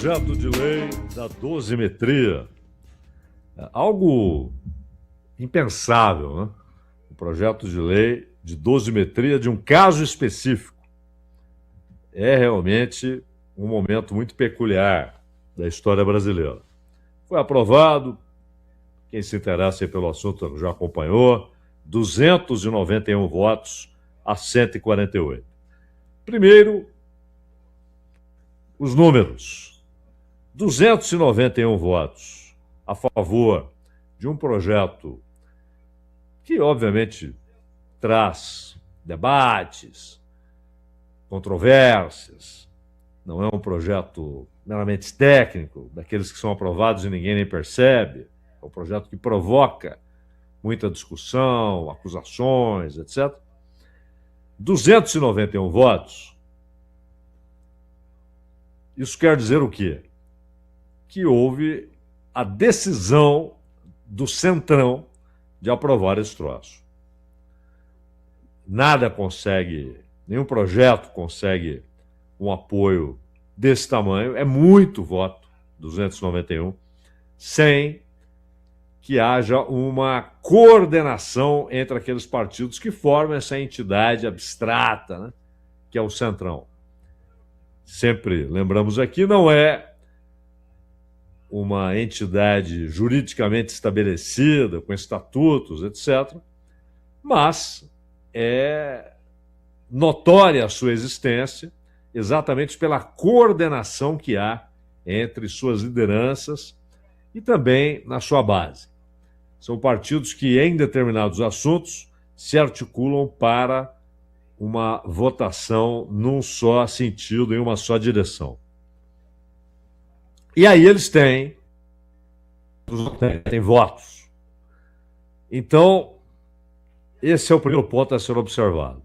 projeto de lei da dosimetria. Algo impensável, né? O projeto de lei de dosimetria de um caso específico. É realmente um momento muito peculiar da história brasileira. Foi aprovado, quem se interessa pelo assunto já acompanhou, 291 votos a 148. Primeiro, os números. 291 votos a favor de um projeto que, obviamente, traz debates, controvérsias. Não é um projeto meramente técnico, daqueles que são aprovados e ninguém nem percebe. É um projeto que provoca muita discussão, acusações, etc. 291 votos. Isso quer dizer o quê? Que houve a decisão do Centrão de aprovar esse troço. Nada consegue, nenhum projeto consegue um apoio desse tamanho, é muito voto, 291, sem que haja uma coordenação entre aqueles partidos que formam essa entidade abstrata, né, que é o Centrão. Sempre lembramos aqui, não é uma entidade juridicamente estabelecida, com estatutos, etc., mas é notória a sua existência exatamente pela coordenação que há entre suas lideranças e também na sua base. São partidos que, em determinados assuntos, se articulam para uma votação num só sentido, em uma só direção. E aí eles têm votos. Então, esse é o primeiro ponto a ser observado.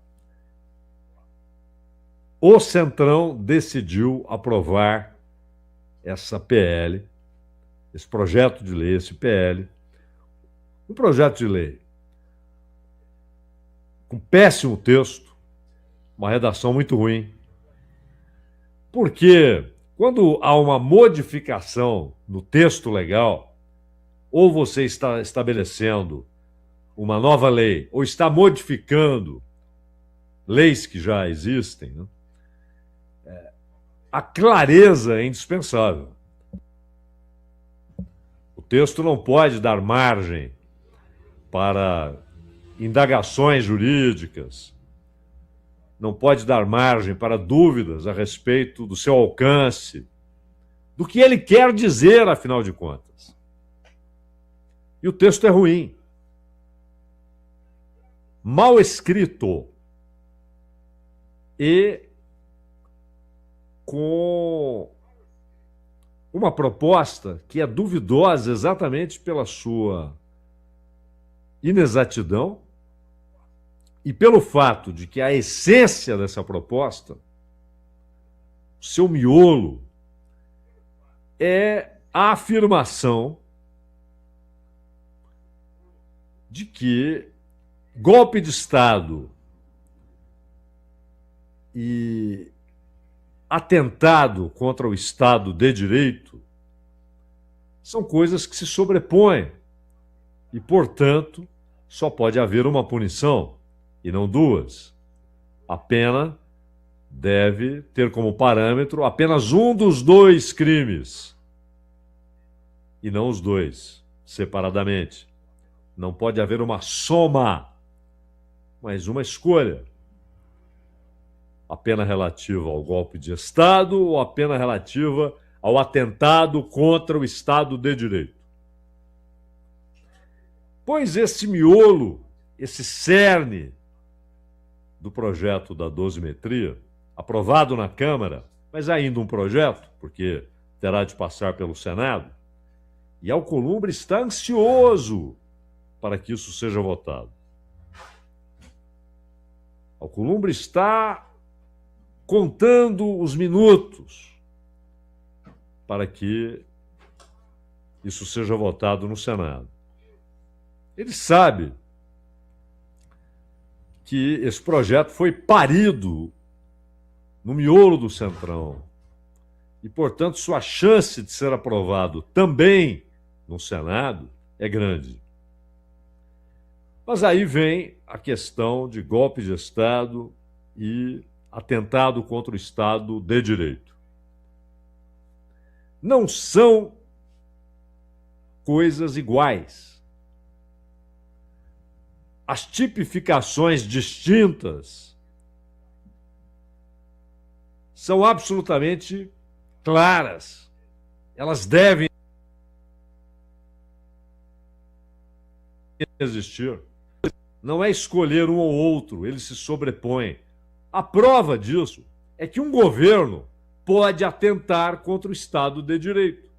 O Centrão decidiu aprovar essa PL, esse projeto de lei, esse PL, um projeto de lei com péssimo texto, uma redação muito ruim, porque quando há uma modificação no texto legal, ou você está estabelecendo uma nova lei, ou está modificando leis que já existem, né? A clareza é indispensável. O texto não pode dar margem para indagações jurídicas, não pode dar margem para dúvidas a respeito do seu alcance, do que ele quer dizer, afinal de contas. E o texto é ruim, mal escrito e com uma proposta que é duvidosa exatamente pela sua inexatidão e pelo fato de que a essência dessa proposta, seu miolo, é a afirmação de que golpe de Estado e atentado contra o Estado de Direito são coisas que se sobrepõem e, portanto, só pode haver uma punição e não duas. A pena deve ter como parâmetro apenas um dos dois crimes e não os dois separadamente. Não pode haver uma soma, mas uma escolha. A pena relativa ao golpe de Estado ou a pena relativa ao atentado contra o Estado de Direito. Pois esse miolo, esse cerne do projeto da dosimetria, aprovado na Câmara, mas ainda um projeto, porque terá de passar pelo Senado, e Alcolumbre está ansioso para que isso seja votado. Alcolumbre está contando os minutos para que isso seja votado no Senado. Ele sabe que esse projeto foi parido no miolo do Centrão e, portanto, sua chance de ser aprovado também no Senado é grande. Mas aí vem a questão de golpe de Estado e atentado contra o Estado de Direito. Não são coisas iguais. As tipificações distintas são absolutamente claras. Elas devem existir. Não é escolher um ou outro, eles se sobrepõem. A prova disso é que um governo pode atentar contra o Estado de Direito,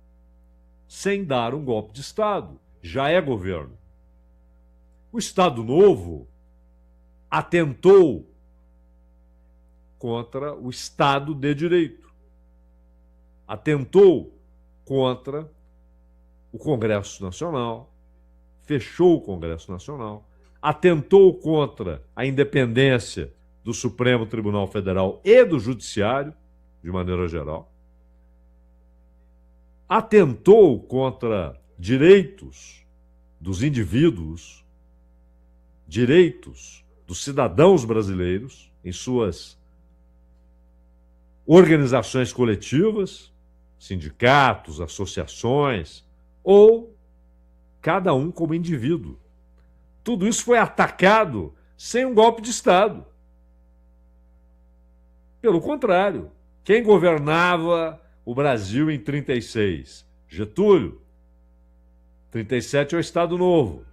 sem dar um golpe de Estado. Já é governo. O Estado Novo atentou contra o Estado de Direito. Atentou contra o Congresso Nacional, fechou o Congresso Nacional, atentou contra a independência do Supremo Tribunal Federal e do Judiciário, de maneira geral, atentou contra direitos dos indivíduos, direitos dos cidadãos brasileiros em suas organizações coletivas, sindicatos, associações, ou cada um como indivíduo. Tudo isso foi atacado sem um golpe de Estado. Pelo contrário, quem governava o Brasil em 36? Getúlio. 37 é o Estado Novo.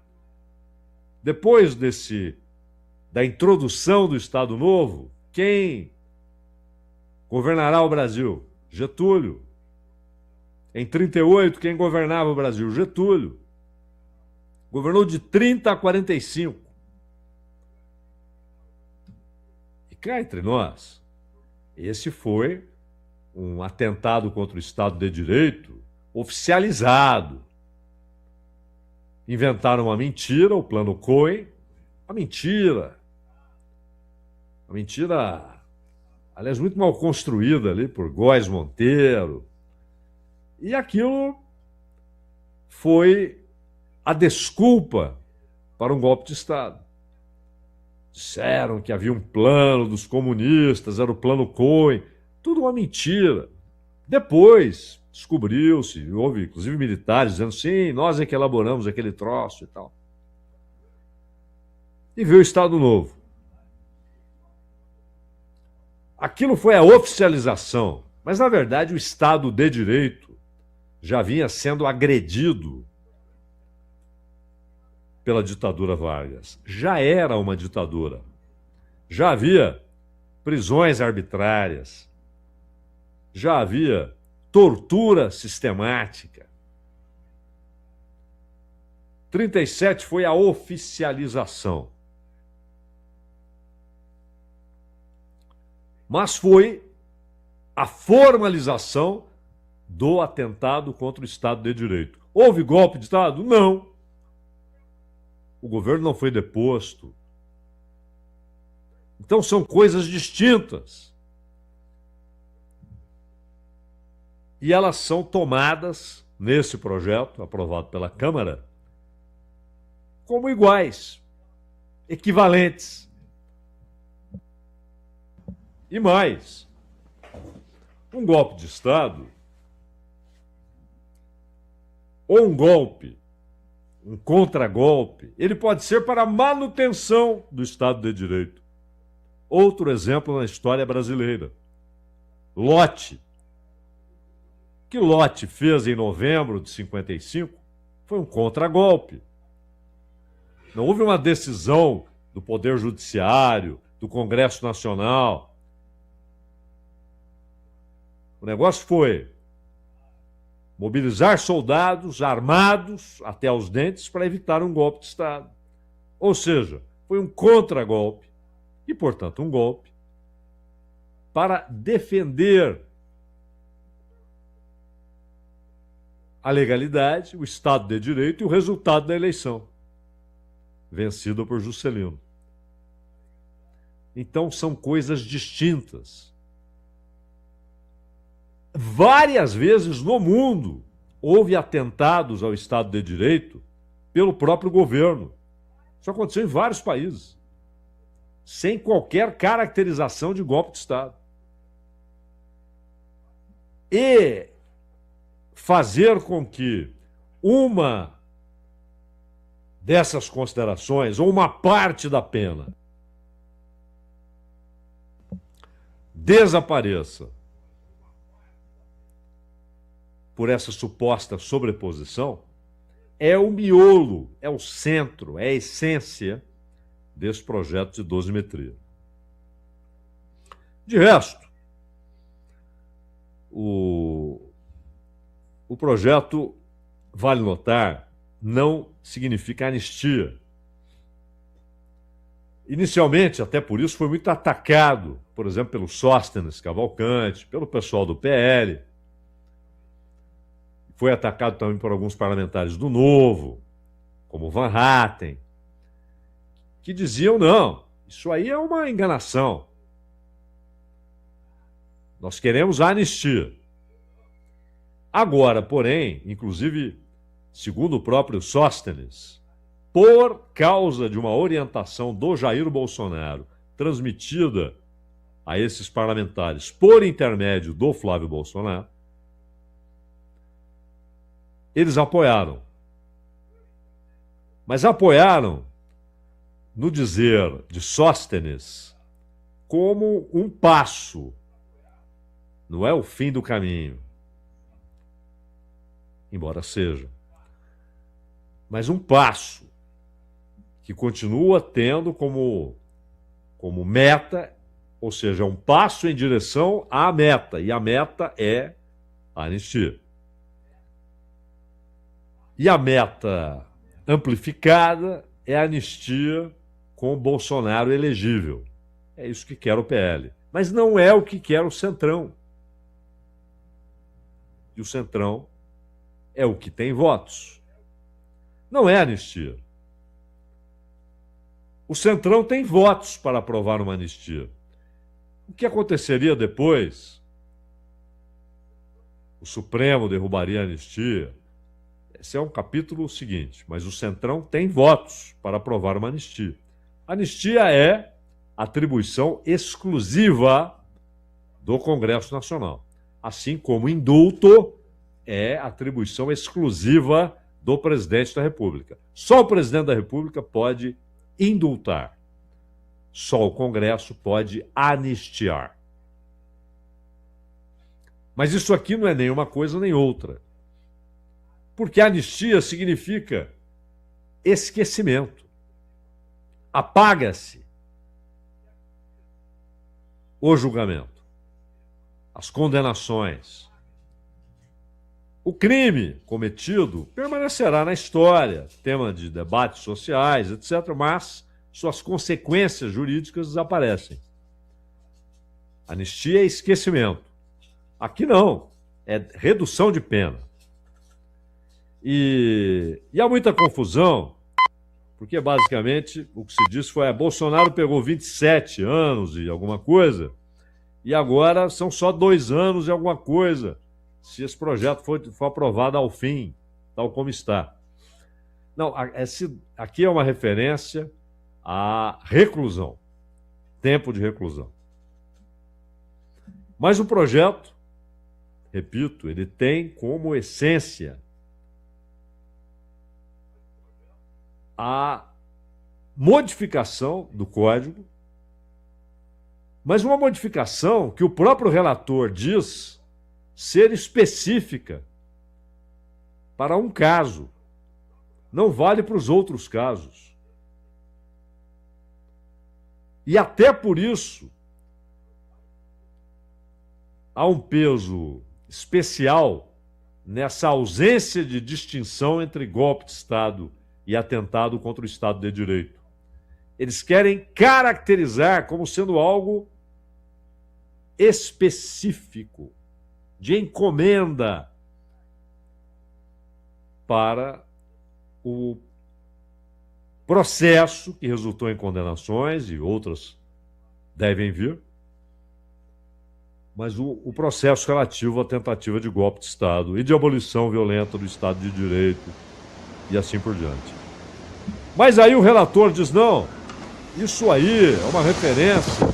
Depois da introdução do Estado Novo, quem governará o Brasil? Getúlio. Em 38, quem governava o Brasil? Getúlio. Governou de 30 a 45. E cá entre nós, esse foi um atentado contra o Estado de Direito oficializado. Inventaram uma mentira, o Plano Cohen, uma mentira, aliás, muito mal construída ali por Góes Monteiro. E aquilo foi a desculpa para um golpe de Estado. Disseram que havia um plano dos comunistas, era o Plano Cohen, tudo uma mentira. Depois descobriu-se, houve inclusive militares dizendo, sim, nós é que elaboramos aquele troço e tal. E veio o Estado Novo. Aquilo foi a oficialização, mas na verdade o Estado de Direito já vinha sendo agredido pela ditadura Vargas. Já era uma ditadura. Já havia prisões arbitrárias. Já havia tortura sistemática. 37 foi a oficialização. Mas foi a formalização do atentado contra o Estado de Direito. Houve golpe de Estado? Não. O governo não foi deposto. Então são coisas distintas. E elas são tomadas, nesse projeto, aprovado pela Câmara, como iguais, equivalentes. E mais, um golpe de Estado, ou um golpe, um contragolpe, ele pode ser para a manutenção do Estado de Direito. Outro exemplo na história brasileira. Lott. O que Lott fez em novembro de 55 foi um contragolpe. Não houve uma decisão do Poder Judiciário, do Congresso Nacional. O negócio foi mobilizar soldados armados até os dentes para evitar um golpe de Estado. Ou seja, foi um contragolpe e, portanto, um golpe para defender a legalidade, o Estado de Direito e o resultado da eleição, vencida por Juscelino. Então, são coisas distintas. várias vezes no mundo houve atentados ao Estado de Direito pelo próprio governo. Isso aconteceu em vários países, sem qualquer caracterização de golpe de Estado. E fazer com que uma dessas considerações, ou uma parte da pena, desapareça por essa suposta sobreposição, é o miolo, é o centro, é a essência desse projeto de dosimetria. De resto, o projeto, vale notar, não significa anistia. Inicialmente, até por isso, foi muito atacado, por exemplo, pelo Sóstenes Cavalcante, pelo pessoal do PL. Foi atacado também por alguns parlamentares do Novo, como Van Hatten, que diziam, não, isso aí é uma enganação. Nós queremos a anistia. Agora, porém, inclusive, segundo o próprio Sóstenes, por causa de uma orientação do Jair Bolsonaro, transmitida a esses parlamentares por intermédio do Flávio Bolsonaro, eles apoiaram. Mas apoiaram, no dizer de Sóstenes, como um passo. Não é o fim do caminho. Embora seja. Mas um passo que continua tendo como meta, ou seja, um passo em direção à meta. E a meta é a anistia. E a meta amplificada é a anistia com Bolsonaro elegível. É isso que quer o PL. Mas não é o que quer o Centrão. E o Centrão é o que tem votos. Não é anistia. O Centrão tem votos para aprovar uma anistia. O que aconteceria depois? O Supremo derrubaria a anistia. Esse é um capítulo seguinte, mas o Centrão tem votos para aprovar uma anistia. Anistia é atribuição exclusiva do Congresso Nacional, assim como indulto é atribuição exclusiva do presidente da República. Só o presidente da República pode indultar. Só o Congresso pode anistiar. Mas isso aqui não é nem uma coisa nem outra. Porque anistia significa esquecimento. Apaga-se o julgamento, as condenações. O crime cometido permanecerá na história, tema de debates sociais, etc., mas suas consequências jurídicas desaparecem. Anistia é esquecimento. Aqui não, é redução de pena. E há muita confusão, porque basicamente o que se disse foi: Bolsonaro pegou 27 anos e alguma coisa, e agora são só 2 anos e alguma coisa, se esse projeto for aprovado ao fim, tal como está. Não, aqui é uma referência à reclusão, tempo de reclusão. Mas o projeto, repito, ele tem como essência a modificação do código, mas uma modificação que o próprio relator diz ser específica para um caso, não vale para os outros casos. E até por isso há um peso especial nessa ausência de distinção entre golpe de Estado e atentado contra o Estado de Direito. Eles querem caracterizar como sendo algo específico, de encomenda para o processo que resultou em condenações, e outras devem vir, mas o processo relativo à tentativa de golpe de Estado e de abolição violenta do Estado de Direito e assim por diante. Mas aí o relator diz, não, isso aí é uma referência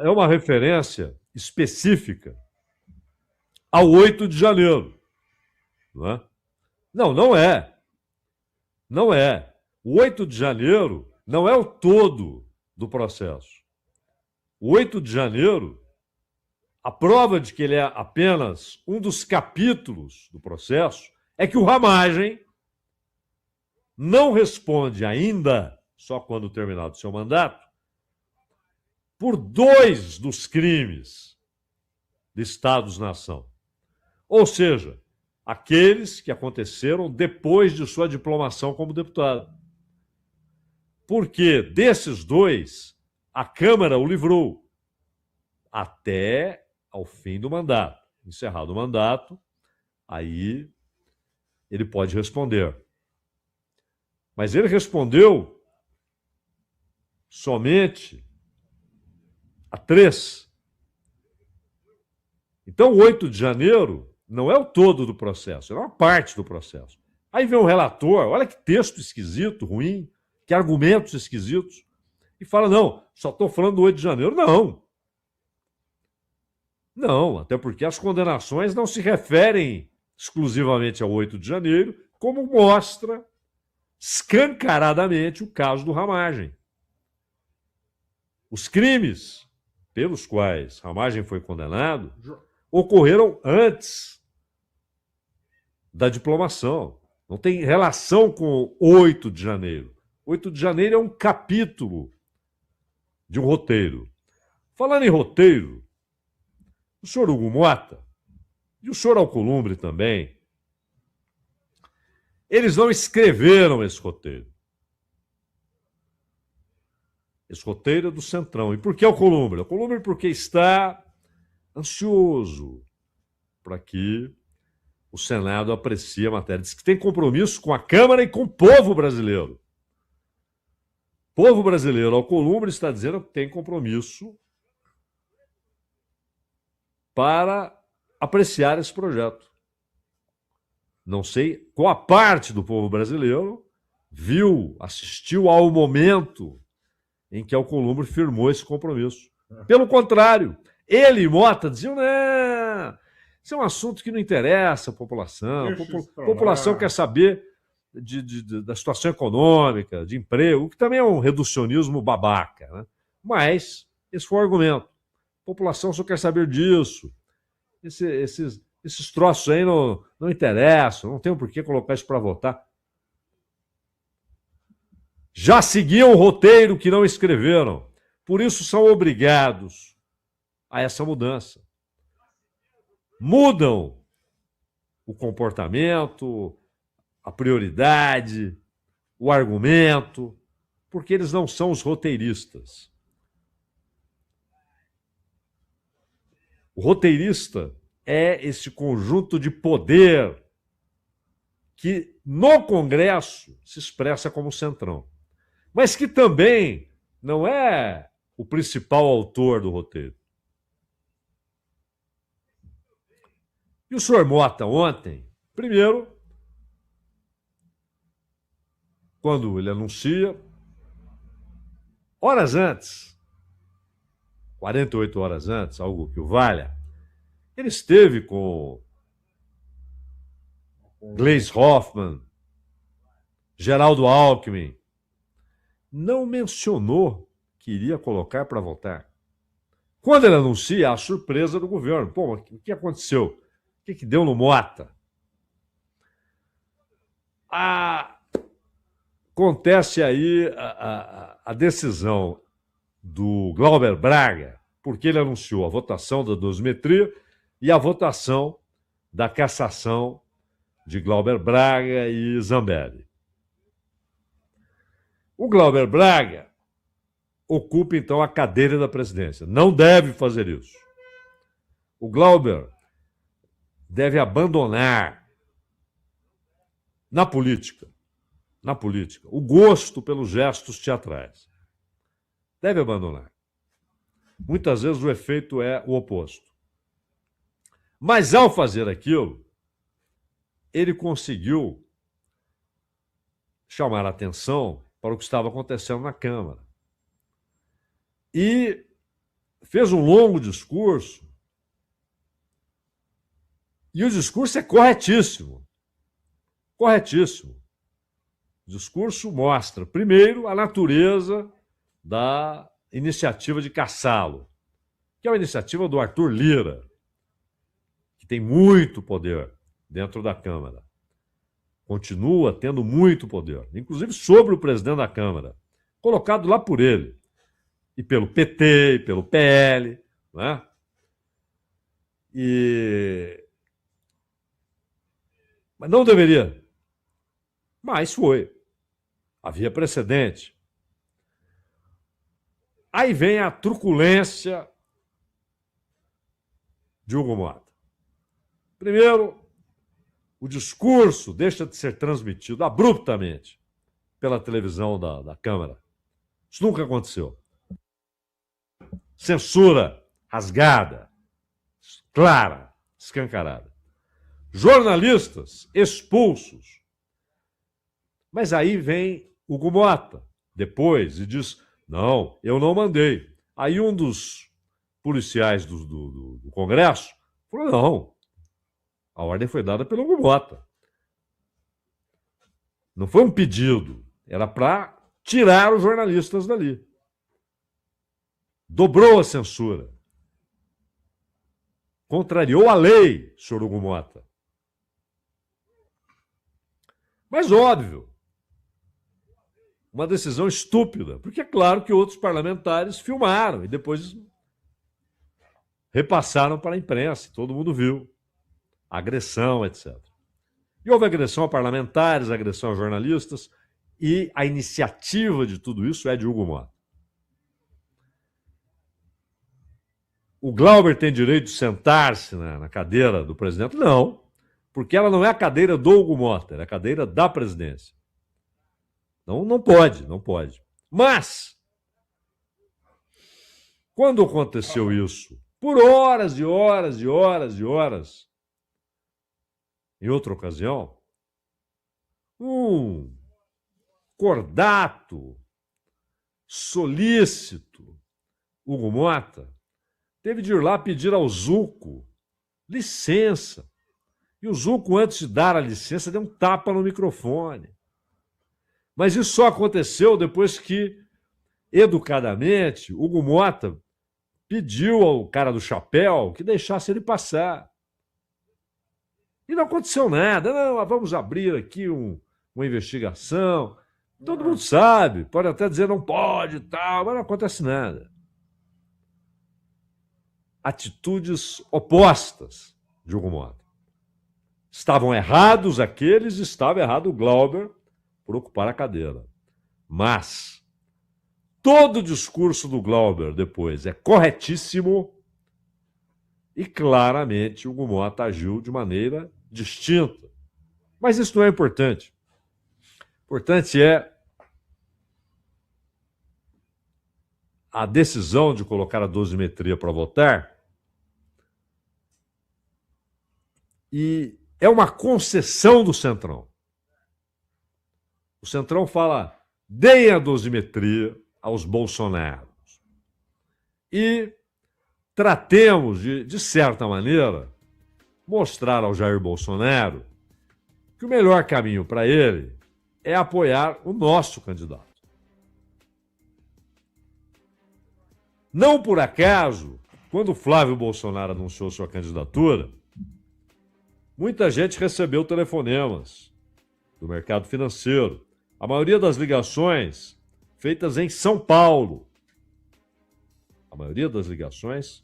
é uma referência específica ao 8 de janeiro. Não é? Não, não é. Não é. O 8 de janeiro não é o todo do processo. O 8 de janeiro, a prova de que ele é apenas um dos capítulos do processo é que o Ramagem não responde ainda, só quando terminado seu mandato, por 2 dos crimes de Estados-nação. Ou seja, aqueles que aconteceram depois de sua diplomação como deputado. Porque desses 2, a Câmara o livrou até ao fim do mandato. Encerrado o mandato, aí ele pode responder. Mas ele respondeu somente a 3. Então, o 8 de janeiro não é o todo do processo, é uma parte do processo. Aí vem o relator, olha que texto esquisito, ruim, que argumentos esquisitos, e fala, não, só estou falando do 8 de janeiro. Não. Não, até porque as condenações não se referem exclusivamente ao 8 de janeiro, como mostra escancaradamente o caso do Ramagem. Os crimes pelos quais Ramagem foi condenado ocorreram antes da diplomação. Não tem relação com o 8 de janeiro. 8 de janeiro é um capítulo de um roteiro. Falando em roteiro, o senhor Hugo Motta e o senhor Alcolumbre também, eles não escreveram esse roteiro. Esse roteiro é do Centrão. E por que Alcolumbre? Alcolumbre porque está ansioso para que o Senado aprecie a matéria. Diz que tem compromisso com a Câmara e com o povo brasileiro. O povo brasileiro, Alcolumbre, está dizendo que tem compromisso para apreciar esse projeto. Não sei qual a parte do povo brasileiro viu, assistiu ao momento em que Alcolumbre firmou esse compromisso. Pelo contrário, ele e Motta diziam, não, isso é um assunto que não interessa a população. A população quer saber da situação econômica, de emprego, que também é um reducionismo babaca. Né? Mas esse foi o argumento. A população só quer saber disso. Esses troços aí não interessam, não tem por que colocar isso para votar. Já seguiam o roteiro que não escreveram. Por isso são obrigados a essa mudança. Mudam o comportamento, a prioridade, o argumento, porque eles não são os roteiristas. O roteirista é esse conjunto de poder que no Congresso se expressa como Centrão, mas que também não é o principal autor do roteiro. E o senhor Motta ontem, primeiro, quando ele anuncia, horas antes, 48 horas antes, algo que o valha, ele esteve com Gleisi Hoffmann, Geraldo Alckmin, não mencionou que iria colocar para votar. Quando ele anuncia, a surpresa do governo. Pô, mas o que aconteceu? O que deu no Motta? Acontece aí a decisão do Glauber Braga, porque ele anunciou a votação da dosimetria e a votação da cassação de Glauber Braga e Zambelli. O Glauber Braga ocupa, então, a cadeira da presidência. Não deve fazer isso. O Glauber deve abandonar na política, o gosto pelos gestos teatrais. Deve abandonar. Muitas vezes o efeito é o oposto. Mas ao fazer aquilo, ele conseguiu chamar a atenção para o que estava acontecendo na Câmara. E fez um longo discurso. E o discurso é corretíssimo. Corretíssimo. O discurso mostra, primeiro, a natureza da iniciativa de caçá-lo, que é uma iniciativa do Arthur Lira, que tem muito poder dentro da Câmara. Continua tendo muito poder, inclusive sobre o presidente da Câmara, colocado lá por ele, e pelo PT, e pelo PL, né? Mas não deveria. Mas foi. Havia precedente. Aí vem a truculência de Hugo Mota. Primeiro, o discurso deixa de ser transmitido abruptamente pela televisão da Câmara. Isso nunca aconteceu. Censura rasgada, clara, escancarada. Jornalistas expulsos. Mas aí vem Hugo Mota, depois, e diz, não, eu não mandei. Aí um dos policiais do Congresso falou, não, a ordem foi dada pelo Hugo Mota. Não foi um pedido, era para tirar os jornalistas dali. Dobrou a censura. Contrariou a lei, senhor Hugo Mota. Mas óbvio, uma decisão estúpida, porque é claro que outros parlamentares filmaram e depois repassaram para a imprensa, todo mundo viu. Agressão, etc. E houve agressão a parlamentares, agressão a jornalistas, e a iniciativa de tudo isso é de Hugo Mota. O Glauber tem direito de sentar-se na cadeira do presidente? Não, porque ela não é a cadeira do Hugo Mota, é a cadeira da presidência. Não pode, não pode. Mas, quando aconteceu isso, por horas e horas e horas e horas, em outra ocasião, um cordato, solícito, Hugo Mota, teve de ir lá pedir ao Zucco licença. E o Zucco, antes de dar a licença, deu um tapa no microfone. Mas isso só aconteceu depois que, educadamente, Hugo Mota pediu ao cara do chapéu que deixasse ele passar. E não aconteceu nada. Não, vamos abrir aqui uma investigação. Todo mundo sabe, pode até dizer não pode e tal, mas não acontece nada. Atitudes opostas de Hugo Mota. Estavam errados aqueles, estava errado o Glauber por ocupar a cadeira. Mas todo o discurso do Glauber depois é corretíssimo e claramente Hugo Mota agiu de maneira distinta. Mas isso não é importante. Importante é a decisão de colocar a dosimetria para votar, e é uma concessão do Centrão. O Centrão fala, deem a dosimetria aos bolsonaros. E tratemos de certa maneira, mostrar ao Jair Bolsonaro que o melhor caminho para ele é apoiar o nosso candidato. Não por acaso, quando Flávio Bolsonaro anunciou sua candidatura, muita gente recebeu telefonemas do mercado financeiro. A maioria das ligações feitas em São Paulo. A maioria das ligações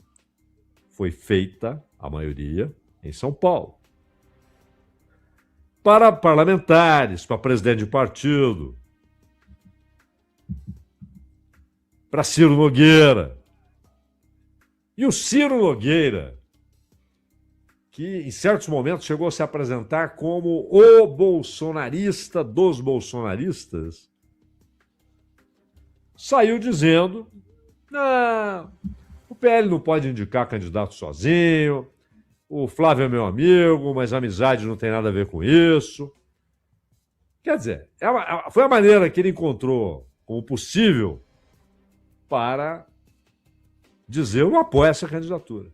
foi feita, a maioria, em São Paulo. Para parlamentares, para presidente de partido, para Ciro Nogueira. E o Ciro Nogueira, que em certos momentos chegou a se apresentar como o bolsonarista dos bolsonaristas, saiu dizendo: não, o PL não pode indicar candidato sozinho, o Flávio é meu amigo, mas a amizade não tem nada a ver com isso. Quer dizer, foi a maneira que ele encontrou como possível para dizer: eu não apoio essa candidatura.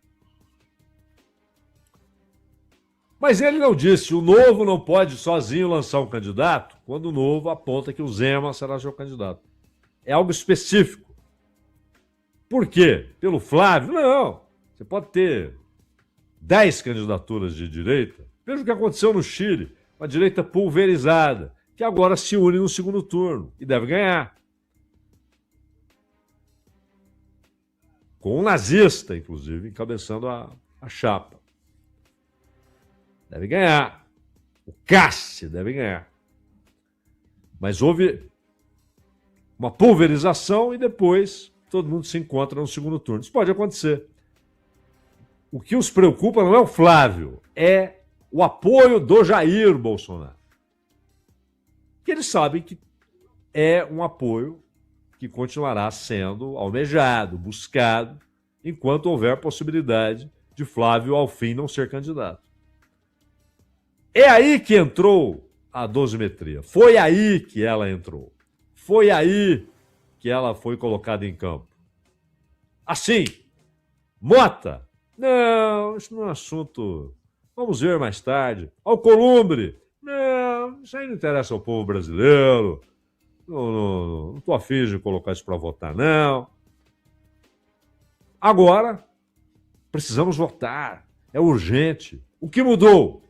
Mas ele não disse: o Novo não pode sozinho lançar um candidato, quando o Novo aponta que o Zema será seu candidato. É algo específico. Por quê? Pelo Flávio? Não. Você pode ter 10 candidaturas de direita. Veja o que aconteceu no Chile, uma direita pulverizada, que agora se une no segundo turno e deve ganhar. Com um nazista, inclusive, encabeçando a chapa. Deve ganhar. O Cassi deve ganhar. Mas houve uma pulverização e depois todo mundo se encontra no segundo turno. Isso pode acontecer. O que os preocupa não é o Flávio, é o apoio do Jair Bolsonaro. Que eles sabem que é um apoio que continuará sendo almejado, buscado, enquanto houver possibilidade de Flávio, ao fim, não ser candidato. É aí que entrou a dosimetria. Foi aí que ela entrou. Foi aí que ela foi colocada em campo. Assim, Mota, não, isso não é um assunto, vamos ver mais tarde. Alcolumbre, não, isso aí não interessa ao povo brasileiro, não estou afim de colocar isso para votar, não. Agora, precisamos votar, é urgente. O que mudou?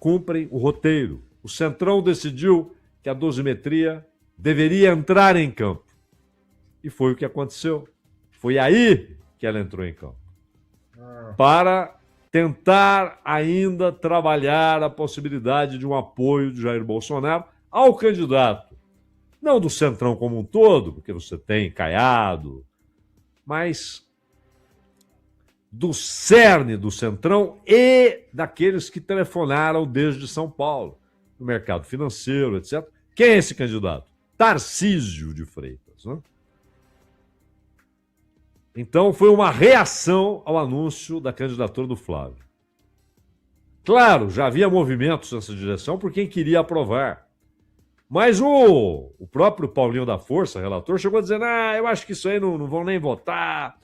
Cumprem o roteiro. O Centrão decidiu que a dosimetria deveria entrar em campo. E foi o que aconteceu. Foi aí que ela entrou em campo. Para tentar ainda trabalhar a possibilidade de um apoio de Jair Bolsonaro ao candidato. Não do Centrão como um todo, porque você tem Caiado, mas do cerne do Centrão e daqueles que telefonaram desde São Paulo, no mercado financeiro, etc. Quem é esse candidato? Tarcísio de Freitas. Né? Então, foi uma reação ao anúncio da candidatura do Flávio. Claro, já havia movimentos nessa direção por quem queria aprovar. Mas o próprio Paulinho da Força, relator, chegou a dizer: eu acho que isso aí não vão nem votar,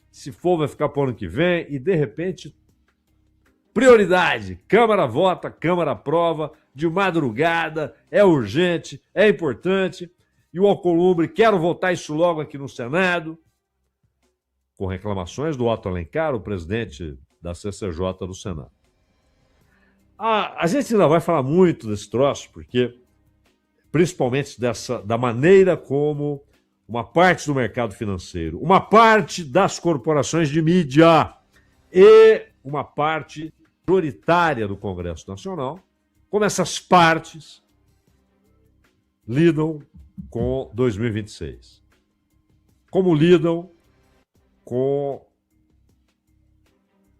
se for vai ficar para o ano que vem, e de repente, prioridade, Câmara vota, Câmara aprova, de madrugada, é urgente, é importante, e o Alcolumbre, quero votar isso logo aqui no Senado, com reclamações do Otto Alencar, o presidente da CCJ do Senado. A gente ainda vai falar muito desse troço, porque, principalmente da maneira como uma parte do mercado financeiro, uma parte das corporações de mídia e uma parte majoritária do Congresso Nacional, como essas partes lidam com 2026. Como lidam com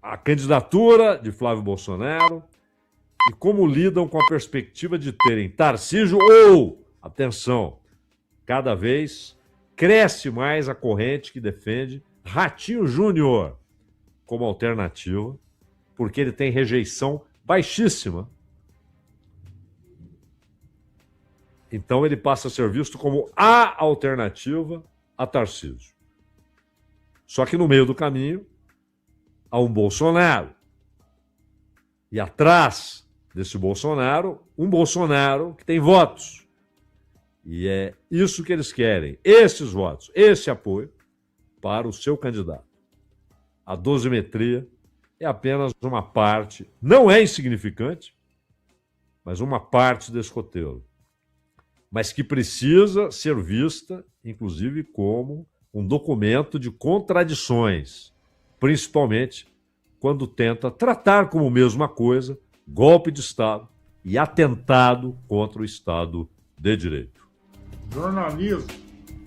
a candidatura de Flávio Bolsonaro e como lidam com a perspectiva de terem Tarcísio ou, atenção, cada vez cresce mais a corrente que defende Ratinho Júnior como alternativa, porque ele tem rejeição baixíssima. Então ele passa a ser visto como a alternativa a Tarcísio. Só que no meio do caminho há um Bolsonaro. E atrás desse Bolsonaro, um Bolsonaro que tem votos. E é isso que eles querem, esses votos, esse apoio para o seu candidato. A dosimetria é apenas uma parte, não é insignificante, mas uma parte desse roteiro. Mas que precisa ser vista, inclusive, como um documento de contradições, principalmente quando tenta tratar como mesma coisa golpe de Estado e atentado contra o Estado de Direito. Jornalismo